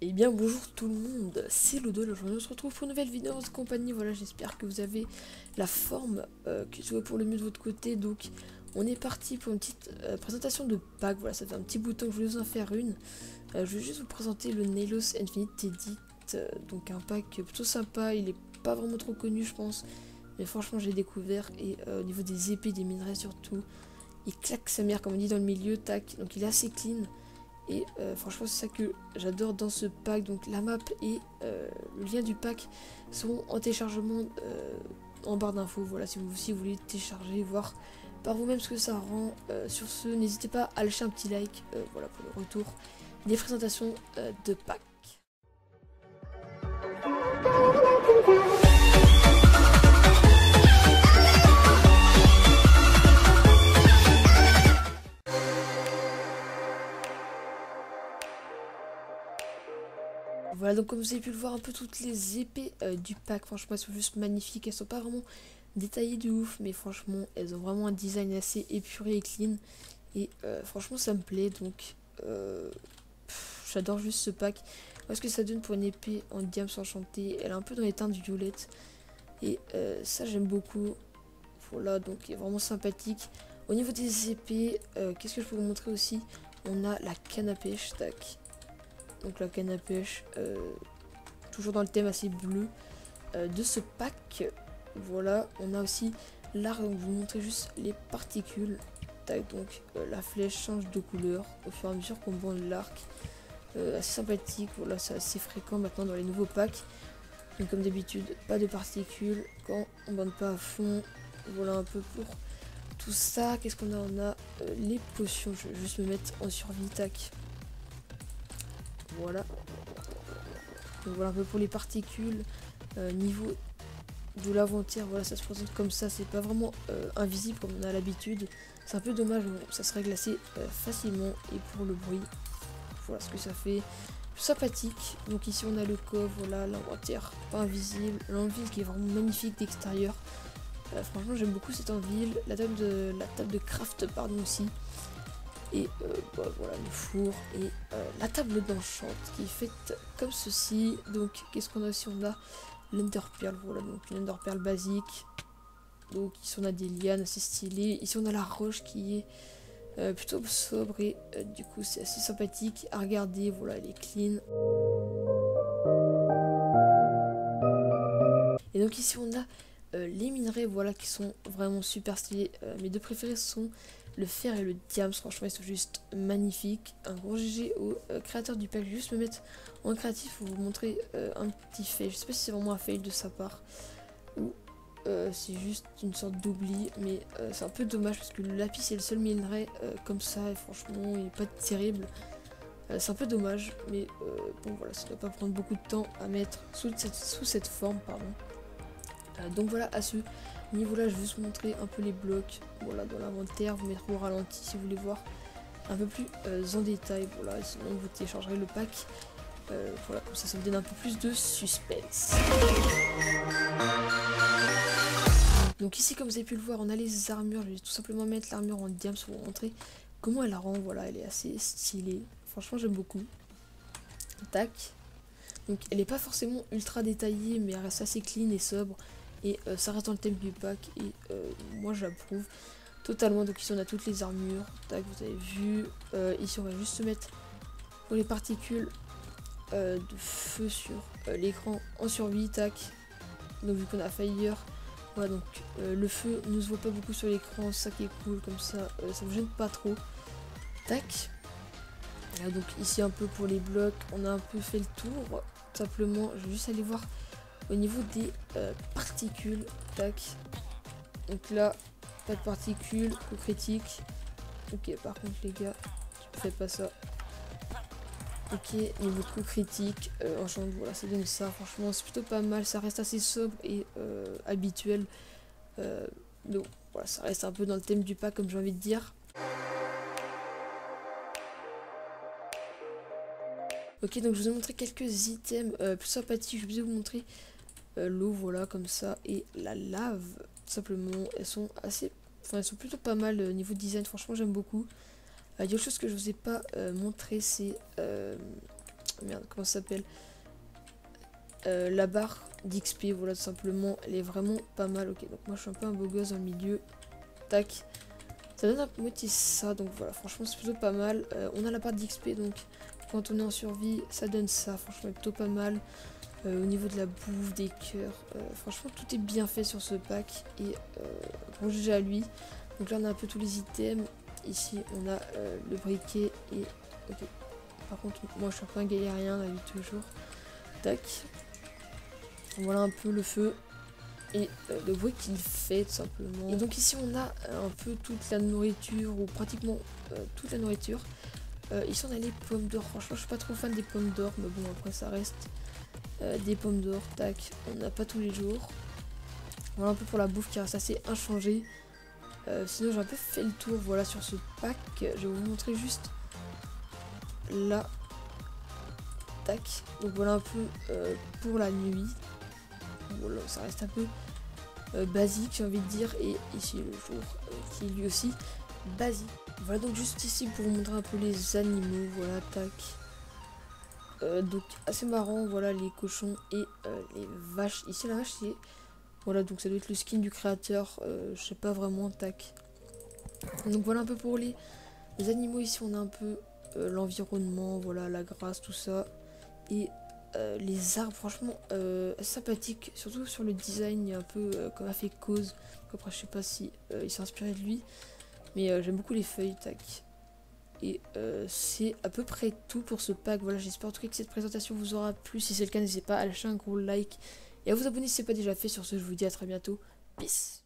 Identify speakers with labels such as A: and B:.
A: Eh bien bonjour tout le monde, c'est Lodo, aujourd'hui on se retrouve pour une nouvelle vidéo en compagnie. Voilà, j'espère que vous avez la forme qui soit pour le mieux de votre côté. Donc on est parti pour une petite présentation de pack. Voilà, ça fait un petit bout de temps que je voulais vous en faire une. Je vais juste vous présenter le Nalos Infinite Edit, donc un pack plutôt sympa. Il est pas vraiment trop connu je pense, mais franchement j'ai découvert. Et au niveau des épées, des minerais surtout, il claque sa mère comme on dit dans le milieu, tac, donc il est assez clean. Et franchement c'est ça que j'adore dans ce pack. Donc la map et le lien du pack sont en téléchargement en barre d'infos. Voilà, si vous voulez télécharger, voir par vous-même ce que ça rend. Sur ce, n'hésitez pas à lâcher un petit like voilà, pour le retour des présentations de pack. Voilà, donc comme vous avez pu le voir, un peu toutes les épées du pack, franchement elles sont juste magnifiques. Elles sont pas vraiment détaillées de ouf, mais franchement elles ont vraiment un design assez épuré et clean. Et franchement ça me plaît, donc j'adore juste ce pack. Voilà ce que ça donne pour une épée en diams enchantée. Elle est un peu dans les teintes violettes, et ça j'aime beaucoup. Voilà, donc il est vraiment sympathique. Au niveau des épées, qu'est-ce que je peux vous montrer aussi? On a la canne à pêche, tac. Donc la canne à pêche, toujours dans le thème assez bleu de ce pack. Voilà, on a aussi l'arc, donc je vous montrer juste les particules. Tac, donc la flèche change de couleur au fur et à mesure qu'on bande l'arc. Assez sympathique, voilà, c'est assez fréquent maintenant dans les nouveaux packs. Donc comme d'habitude, pas de particules quand on bande pas à fond. Voilà un peu pour tout ça. Qu'est-ce qu'on a? On a les potions, je vais juste me mettre en survie, tac. Voilà. Donc voilà un peu pour les particules. Niveau de l'inventaire, voilà, ça se présente comme ça, c'est pas vraiment invisible comme on a l'habitude. C'est un peu dommage, bon, ça serait glacé facilement. Et pour le bruit, voilà ce que ça fait. Sympathique. Donc ici on a le coffre, voilà, l'inventaire pas invisible, l'enville qui est vraiment magnifique d'extérieur. Franchement j'aime beaucoup cette enville. La table de craft pardon aussi. Et bah, voilà le four et la table d'enchant qui est faite comme ceci. Donc qu'est-ce qu'on a aussi? On a l'enderpearl, voilà, donc une enderpearl basique. Donc ici on a des lianes assez stylées. Ici on a la roche qui est plutôt sobre et du coup c'est assez sympathique à regarder. Voilà, elle est clean. Et donc ici on a les minerais, voilà, qui sont vraiment super stylés. Mes deux préférés sont le fer et le diams. Franchement ils sont juste magnifiques. Un gros GG au créateur du pack. Je vais juste me mettre en créatif pour vous montrer un petit fail. Je sais pas si c'est vraiment un fail de sa part ou c'est juste une sorte d'oubli, mais c'est un peu dommage parce que le lapis est le seul minerai comme ça, et franchement il est pas terrible. C'est un peu dommage, mais bon voilà, ça doit pas prendre beaucoup de temps à mettre sous cette forme, pardon. Donc voilà, à ce niveau là je vais vous montrer un peu les blocs, voilà, dans l'inventaire, vous mettre au ralenti si vous voulez voir un peu plus en détail. Voilà, sinon vous téléchargerez le pack, voilà, comme ça vous donne un peu plus de suspense. Donc ici comme vous avez pu le voir, on a les armures. Je vais tout simplement mettre l'armure en diams pour vous montrer comment elle la rend. Voilà, elle est assez stylée, franchement j'aime beaucoup. Tac. Donc elle n'est pas forcément ultra détaillée, mais elle reste assez clean et sobre. Et ça reste dans le thème du pack, et moi j'approuve totalement. Donc ici on a toutes les armures, tac, vous avez vu. Ici on va juste se mettre pour les particules de feu sur l'écran en survie, tac. Donc vu qu'on a fire, voilà, donc le feu ne se voit pas beaucoup sur l'écran, ça qui est cool, comme ça ça vous gêne pas trop. Tac. Donc ici un peu pour les blocs, on a un peu fait le tour. Simplement, je vais juste aller voir au niveau des particules. Tac. Donc là, pas de particules, coup critique. Ok, par contre les gars, je ne fais pas ça. Ok, niveau coup critique, enchant, voilà, ça donne ça. Franchement, c'est plutôt pas mal. Ça reste assez sobre et habituel. Donc voilà, ça reste un peu dans le thème du pack, comme j'ai envie de dire. Ok, donc je vous ai montré quelques items plus sympathiques. Je vais vous montrer l'eau, voilà, comme ça, et la lave. Simplement, elles sont assez, enfin, elles sont plutôt pas mal niveau design. Franchement, j'aime beaucoup. Il y a autre chose que je vous ai pas montré, c'est merde, comment ça s'appelle, la barre d'XP, voilà, tout simplement, elle est vraiment pas mal. Ok, donc moi je suis un peu un beau gosse dans le milieu, tac, ça donne un peu moitié ça, donc voilà, franchement c'est plutôt pas mal. On a la barre d'XP, donc quand on est en survie, ça donne ça, franchement plutôt pas mal. Au niveau de la bouffe, des cœurs, franchement tout est bien fait sur ce pack, et bon GG à lui. Donc là on a un peu tous les items, ici on a le briquet, et ok, par contre moi je suis un peu un galérien là, toujours, tac, voilà un peu le feu et le bruit qu'il fait tout simplement. Et donc ici on a un peu toute la nourriture, ou pratiquement toute la nourriture. Ici on a les pommes d'or, franchement je suis pas trop fan des pommes d'or, mais bon après ça reste des pommes d'or, tac, on n'a pas tous les jours. Voilà un peu pour la bouffe qui reste assez inchangée. Sinon j'ai un peu fait le tour, voilà, sur ce pack. Je vais vous montrer juste là, tac, donc voilà un peu pour la nuit. Voilà, ça reste un peu basique, j'ai envie de dire, et ici le jour qui est lui aussi basique. Voilà, donc juste ici pour vous montrer un peu les animaux, voilà, tac. Donc assez marrant, voilà, les cochons et les vaches. Ici la vache c'est, voilà, donc ça doit être le skin du créateur, je sais pas vraiment, tac. Donc voilà un peu pour les animaux. Ici on a un peu l'environnement, voilà, la grâce, tout ça, et les arbres, franchement sympathique, surtout sur le design, il y a un peu comme a fait Cause. Après je sais pas si il s'est inspiré de lui, mais j'aime beaucoup les feuilles, tac. Et c'est à peu près tout pour ce pack. Voilà, j'espère en tout cas que cette présentation vous aura plu. Si c'est le cas, n'hésitez pas à lâcher un gros like et à vous abonner si ce n'est pas déjà fait. Sur ce, je vous dis à très bientôt. Peace.